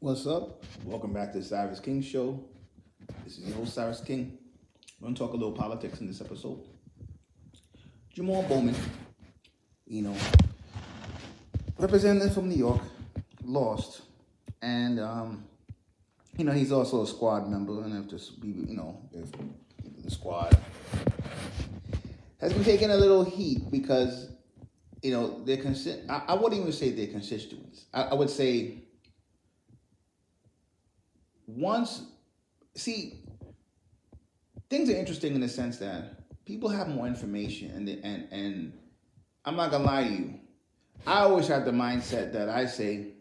What's up? Welcome back to the Siris King Show. This is your host, Siris King. We're going to talk a little politics in this episode. Jamaal Bowman, representative from New York, lost. And, he's also a squad member. And if the squad has been taking a little heat because, I wouldn't even say they're constituents. I would say things are interesting in the sense that people have more information, and I'm not gonna lie to you. I always have the mindset that I say,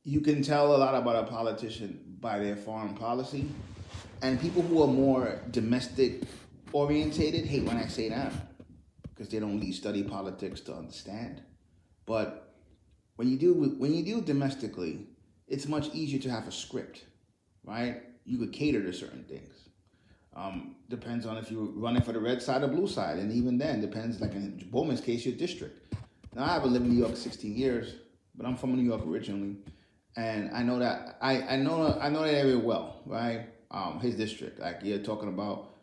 you can tell a lot about a politician by their foreign policy, and people who are more domestic orientated hate when I say that because they don't really study politics to understand. But when you do domestically, it's much easier to have a script, right? You could cater to certain things. Depends on if you're running for the red side or blue side, and even then depends. Like in Bowman's case, your district. Now I haven't lived in New York 16 years, but I'm from New York originally, and I know that I know that area well, right? His district, like you're talking about,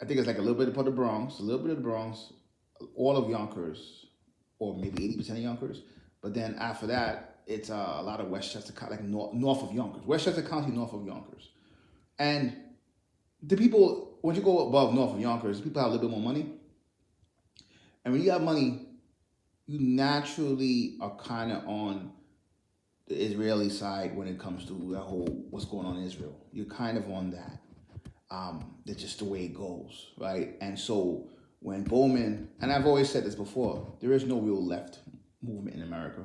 I think it's like a little bit of the Bronx, all of Yonkers, or maybe 80% of Yonkers. But then after that, it's a lot of Westchester, like north of Yonkers. Westchester County, north of Yonkers. And the people, once you go above north of Yonkers, people have a little bit more money. And when you have money, you naturally are kind of on the Israeli side when it comes to that whole what's going on in Israel. You're kind of on that. That's just the way it goes, right? And so when Bowman, and I've always said this before, there is no real left movement in America.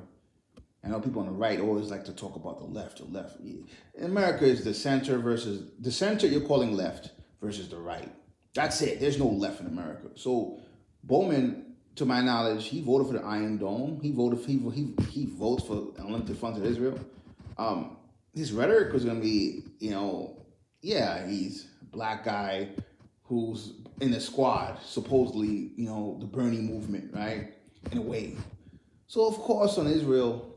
I know people on the right always like to talk about the left. In America is the center you're calling left versus the right. That's it. There's no left in America. So Bowman, to my knowledge, he voted for the Iron Dome. He votes for unlimited funds of Israel. His rhetoric was gonna be, he's a black guy who's in the squad, supposedly, the Bernie movement, right? In a way. So of course on Israel,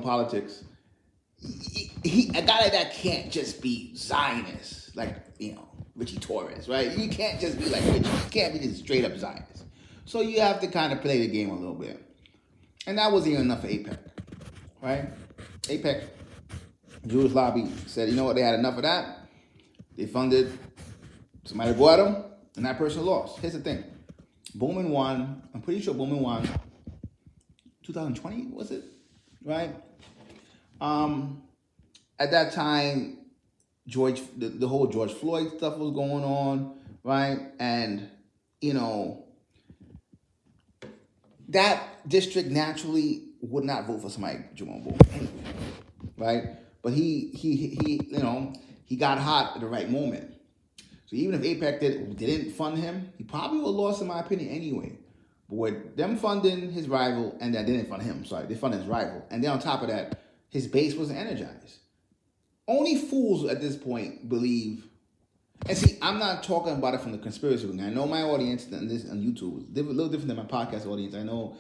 politics, a guy that can't just be Zionist, like, Richie Torres, right? You can't just be like Richie. You can't be just straight up Zionist. So you have to kind of play the game a little bit. And that wasn't even enough for AIPAC, right? AIPAC, Jewish lobby, said, they had enough of that. They funded somebody to go at him, and that person lost. Here's the thing. Bowman won. I'm pretty sure Bowman won 2020, was it? Right? At that time, the whole George Floyd stuff was going on, right? And, that district naturally would not vote for somebody like Jamaal Bowman anyway, right? But he got hot at the right moment. So even if AIPAC didn't fund him, he probably would have lost, in my opinion, anyway. But with them funding his rival, and they didn't fund him, sorry, they funded his rival. And then on top of that, his base wasn't energized. Only fools at this point believe, and see, I'm not talking about it from the conspiracy wing. I know my audience on YouTube is a little different than my podcast audience. I know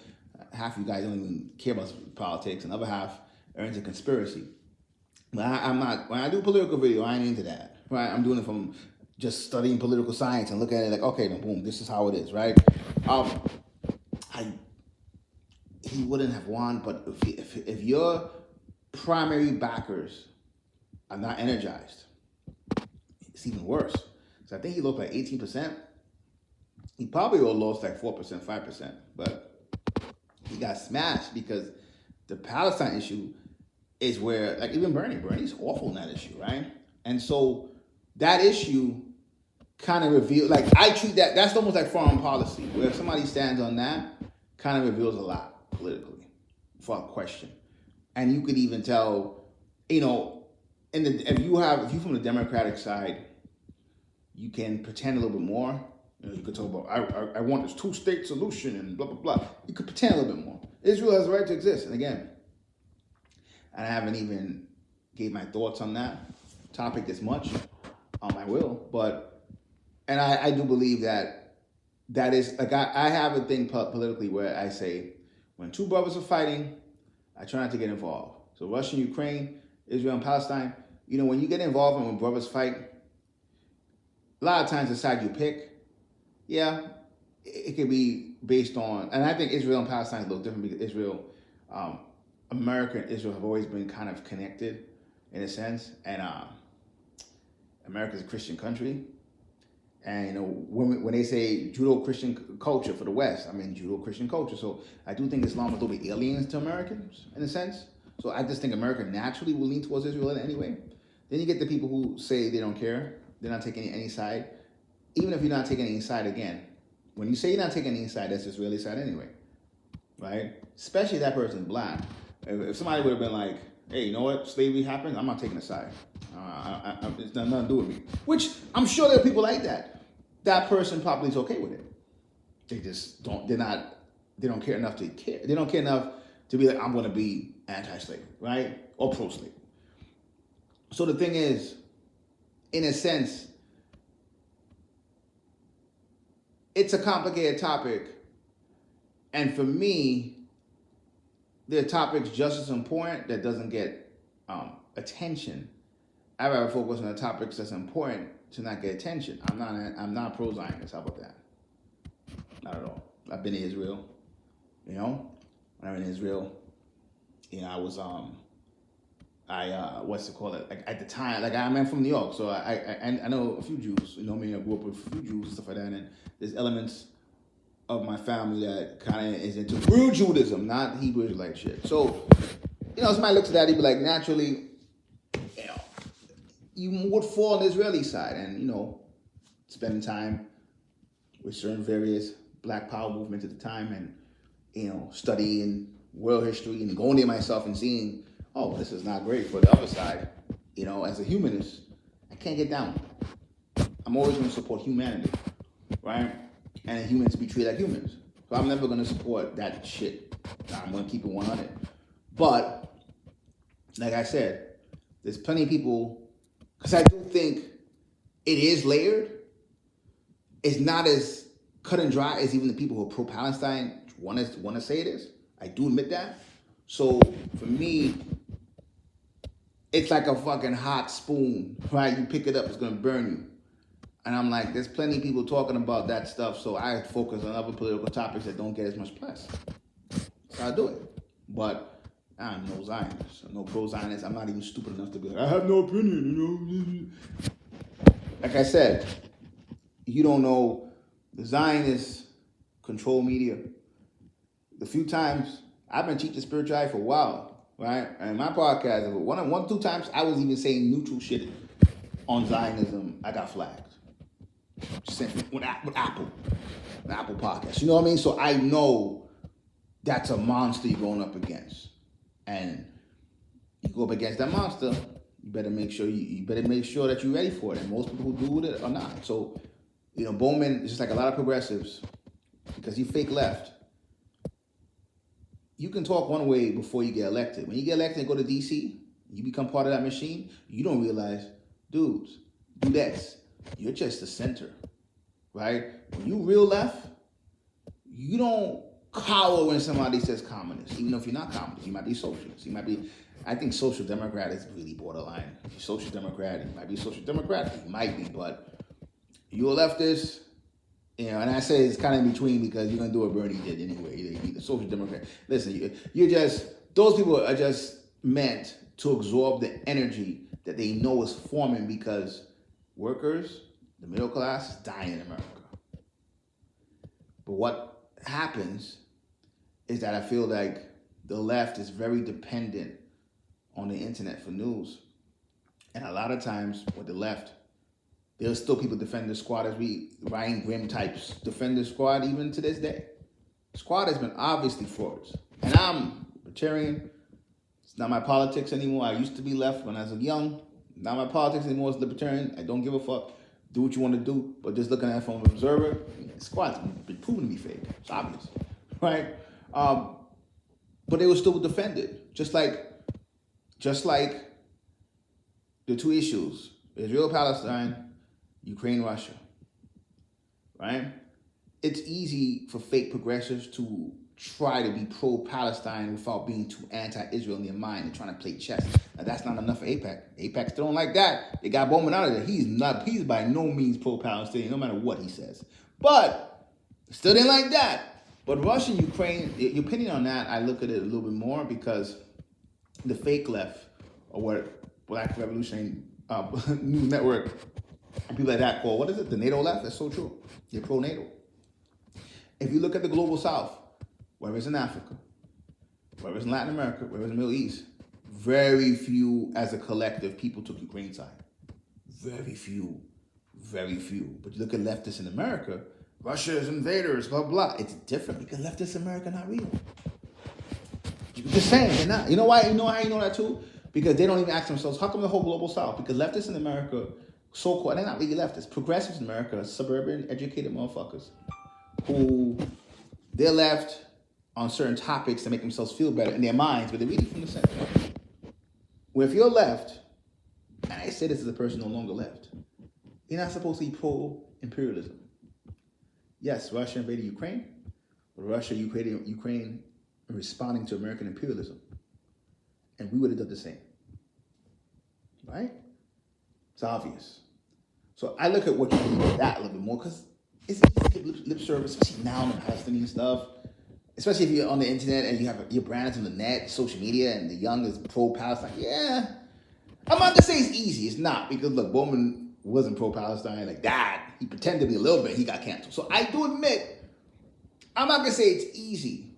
half of you guys don't even care about politics, and the other half are into conspiracy. But I'm not, when I do political video, I ain't into that, right? I'm doing it from just studying political science and looking at it like, okay, then boom, this is how it is, right? He wouldn't have won, but if your primary backers are not energized, it's even worse. So I think he lost like 18%. He probably would have lost like 4%, 5%, but he got smashed because the Palestine issue is where, like, even Bernie's awful in that issue, right? And so that issue kind of reveals, like, I treat that's almost like foreign policy, where if somebody stands on that, kind of reveals a lot politically, without question. And you could even tell, if you're from the Democratic side, you can pretend a little bit more. You could talk about, I want this two-state solution and blah, blah, blah. You could pretend a little bit more. Israel has the right to exist. And again, I haven't even gave my thoughts on that topic this much. I will. And I do believe that is, like, I have a thing politically where I say, when two brothers are fighting, I try not to get involved. So Russia and Ukraine, Israel and Palestine, when you get involved and when brothers fight, a lot of times the side you pick, yeah, it can be based on, and I think Israel and Palestine is a little different because Israel, America and Israel have always been kind of connected in a sense, and America's a Christian country, and when they say Judeo-Christian culture for the West, I mean Judeo-Christian culture. So I do think Islam will be aliens to Americans in a sense. So I just think America naturally will lean towards Israel anyway. Then you get the people who say they don't care, they're not taking any side. Even if you're not taking any side, again, when you say you're not taking any side, that's Israeli side anyway, right? Especially if that person's black. If somebody would have been like, hey, you know what, slavery happened, I'm not taking a side. It's nothing to do with me. Which I'm sure there are people like that. That person probably is okay with it. They just don't care enough to care. They don't care enough to be like, I'm going to be anti-slavery, right? Or pro-slavery. So the thing is, in a sense, it's a complicated topic. And for me, there are topics just as important that doesn't get attention. I'd rather focus on the topics that's important to not get attention. I'm not pro-Zionist. How about that? Not at all. I've been to Israel. When I'm in Israel, I was what's it called? Like at the time, like I'm from New York, so I know a few Jews. I grew up with a few Jews and stuff like that, and there's elements of my family that kind of is into real Judaism, not Hebrew Israelite shit. So, somebody looks at that, he'd be like, naturally, you would fall on the Israeli side, and spending time with certain various Black Power movements at the time, and studying world history and going there myself and seeing, oh, this is not great for the other side. As a humanist, I can't get down. I'm always going to support humanity, right? And humans be treated like humans. So I'm never going to support that shit. I'm going to keep it 100. But, like I said, there's plenty of people, because I do think it is layered. It's not as cut and dry as even the people who are pro-Palestine want to say it is. I do admit that. So, for me, it's like a fucking hot spoon, right? You pick it up, it's going to burn you. And I'm like, there's plenty of people talking about that stuff, so I focus on other political topics that don't get as much press. So I do it. But I'm no Zionist, I'm no pro-Zionist. I'm not even stupid enough to be like, I have no opinion, Like I said, you don't know, the Zionists control media. The few times, I've been teaching spirituality for a while, right? And my podcast, one, 2 times, I was even saying neutral shit on Zionism. I got flagged. With Apple podcast. You know what I mean? So I know that's a monster you're going up against. And you go up against that monster, you better make sure that you're ready for it. And most people who do it are not. So, Bowman is just like a lot of progressives, because he fake left. You can talk one way before you get elected. When you get elected and go to DC, you become part of that machine, you don't realize, dudes, do this. You're just the center, right? When you real left, you don't cower when somebody says communist, even if you're not communist. You might be socialist. You might be, I think social democrat is really borderline. If you're social democrat, you might be social democrat. You might be, but you're a leftist, and I say it's kind of in between because you're going to do what Bernie did anyway. You're the social democrat. Listen, those people are just meant to absorb the energy that they know is forming because workers, the middle class, is dying in America. But what happens is that I feel like the left is very dependent on the internet for news. And a lot of times with the left, there's still people defend the squad, as Ryan Grimm types defend the squad even to this day. The squad has been obviously frauds. And I'm libertarian. It's not my politics anymore. I used to be left when I was young. Not my politics anymore. It's libertarian. I don't give a fuck. Do what you want to do. But just looking at it from an observer, the squad's been proven to be fake. It's obvious, right? But they were still defended. Just like the 2 issues, Israel-Palestine, Ukraine-Russia, right? It's easy for fake progressives to try to be pro-Palestine without being too anti-Israel in their mind and trying to play chess. Now, that's not enough for AIPAC. AIPAC still don't like that. They got Bowman out of there. He's by no means pro-Palestinian, no matter what he says. But still didn't like that. But Russia and Ukraine, your opinion on that, I look at it a little bit more because the fake left, or what Black Revolutionary News Network and people like that call, what is it? The NATO left? That's so true. They're pro-NATO. If you look at the global south, whether it's in Africa, whether it's in Latin America, whether it's in the Middle East, very few as a collective people took Ukraine's side. Very few. Very few. But you look at leftists in America, Russia is invaders, blah, blah. It's different because leftists in America are not real. Just saying, they're not. You know why? You know how you know that too? Because they don't even ask themselves, how come the whole global south? Because leftists in America, so-called, they're not really leftists. Progressives in America are suburban, educated motherfuckers who they're left on certain topics to make themselves feel better in their minds, but they're really from the center. Where if you're left, and I say this as a person no longer left, you're not supposed to be pro-imperialism. Yes, Russia invaded Ukraine, but Russia invaded Ukraine responding to American imperialism. And we would have done the same. Right? It's obvious. So I look at what you do with that a little bit more because it's easy to give lip service, especially now on the Palestinian stuff. Especially if you're on the internet and you have your brand on the net, social media, and the young is pro-Palestine. Yeah. I'm not going to say it's easy. It's not. Because, look, Bowman wasn't pro-Palestine like that. He pretended to be a little bit. He got canceled. So I do admit, I'm not going to say it's easy.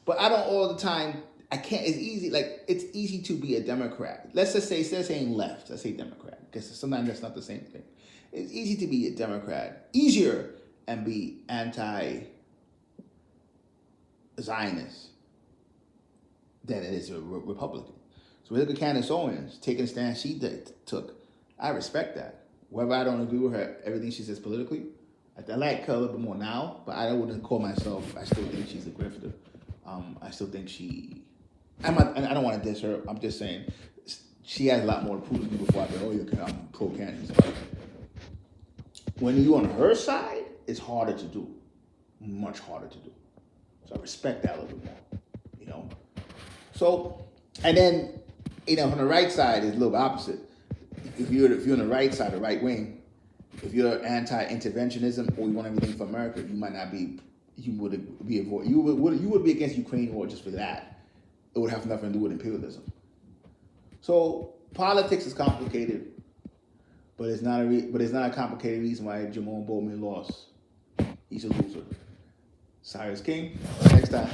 But I don't all the time, I can't, it's easy. Like, it's easy to be a Democrat. Let's just say, instead of saying left, let's say Democrat. Because sometimes that's not the same thing. It's easy to be a Democrat. Easier and be anti-Zionist than it is a Republican. So we look at Candace Owens taking a stand she took. I respect that. Whether I don't agree with her, everything she says politically, I like her a little bit more now, but I wouldn't call myself, I still think she's a grifter. I still think I don't want to diss her. I'm just saying she has a lot more to prove to me before I go, I'm pro-Candace. When you're on her side, it's harder to do. Much harder to do. So I respect that a little bit more, So, and then, on the right side, it's a little opposite. If you're on the right side, the right wing, if you're anti-interventionism or you want everything for America, you might not be. You would be against Ukraine war just for that. It would have nothing to do with imperialism. So politics is complicated, but it's not a complicated reason why Jamaal Bowman lost. He's a loser. Siris King. Next time.